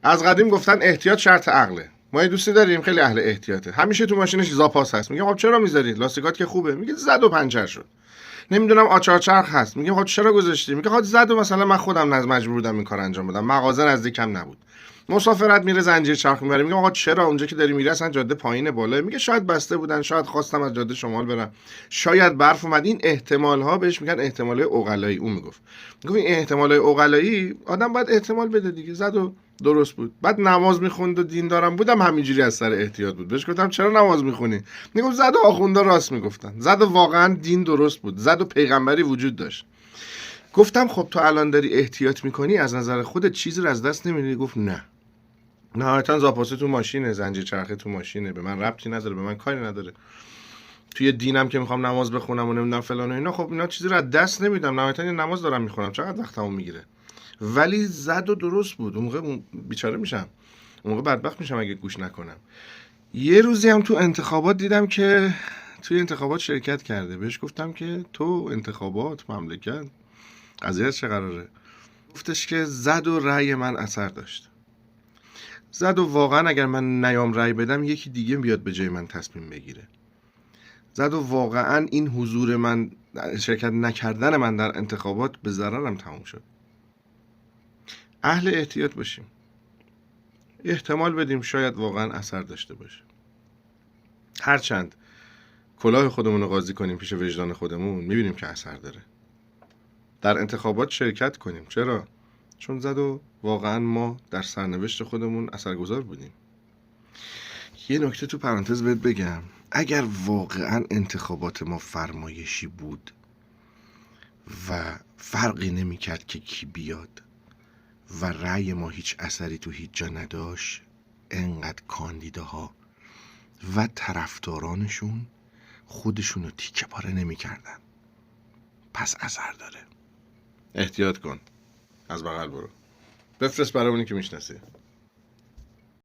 از قدیم گفتن احتیاط شرط عقله. ما یه دوستی داریم خیلی اهل احتیاطه، همیشه تو ماشینش زاپاس هست. میگم خب چرا میذاری؟ لاستیکات که خوبه. میگه زد و پنچر شد. نمیدونم آچار چرخ هست. میگم خب چرا گذاشتی؟ میگه خب زد و مثلا من خودم مجبور بودم این کار انجام بدم، مغازه نزدیکم نبود. مسافرت میره زنجیر چرخ میبره. میگم آقا چرا؟ اونجا که داری میری اصلا جاده پایین بالا. میگه شاید بسته بودن، شاید خواستم از جاده شمال برم، شاید برف اومد. این احتمال ها بهش میگن احتمال عقلایی. اون میگفت این احتمال عقلایی آدم باید احتمال بده دیگه. زد و درست بود. بعد نماز میخوند و دین دارم بودم همینجوری از سر احتیاط بود. بهش گفتم چرا نماز میخونی؟ میگم زد و آخوندا راست میگفتن. زد و واقعا دین درست بود. زد و پیغمبری وجود داشت. گفتم خب تو الان داری احتیاط میکنی، از نظر خودت چیزی رو از دست نمیدی؟ گفت نه، نهایتا زاپاسه تو ماشینه، زنجیر چرخه تو ماشینه، به من ربطی نداره، به من کاری نداره. توی دینم که میخوام نماز بخونم و نمیدونم فلان و اینا، خب اینا چیزی رو از دست نمیدم، نهایتا یه نماز دارم میخونم، چقدر وقتمو میگیره. ولی زد و درست بود. اون موقع بیچاره میشم، اون موقع بدبخت میشم اگه گوش نکنم. یه روزی هم تو انتخابات دیدم که توی انتخابات شرکت کرده. بهش گفتم که تو انتخابات مملکت قضیه چه قراره؟ گفتش که زد و رأی من اثر داشت. زد و واقعا اگر من نیام رأی بدم یکی دیگه بیاد به جای من تصمیم بگیره. زد و واقعا این حضور من، شرکت نکردن من در انتخابات به ضررم تموم شد. اهل احتیاط باشیم، احتمال بدیم شاید واقعا اثر داشته باشه. هرچند کلاه خودمون رو قاضی کنیم پیش وجدان خودمون، میبینیم که اثر داره. در انتخابات شرکت کنیم. چرا؟ چون زد و واقعا ما در سرنوشت خودمون اثرگذار بودیم. یه نکته تو پرانتز بهت بگم، اگر واقعا انتخابات ما فرمایشی بود و فرقی نمی کرد که کی بیاد و رأی ما هیچ اثری تو هیچ جا نداشت، انقدر کاندیداها و طرفدارانشون خودشون رو تیکه پاره نمی کردن. پس اثر داره. احتیاط کن، از بغل برو، بفرست برای اونی که میشناسی.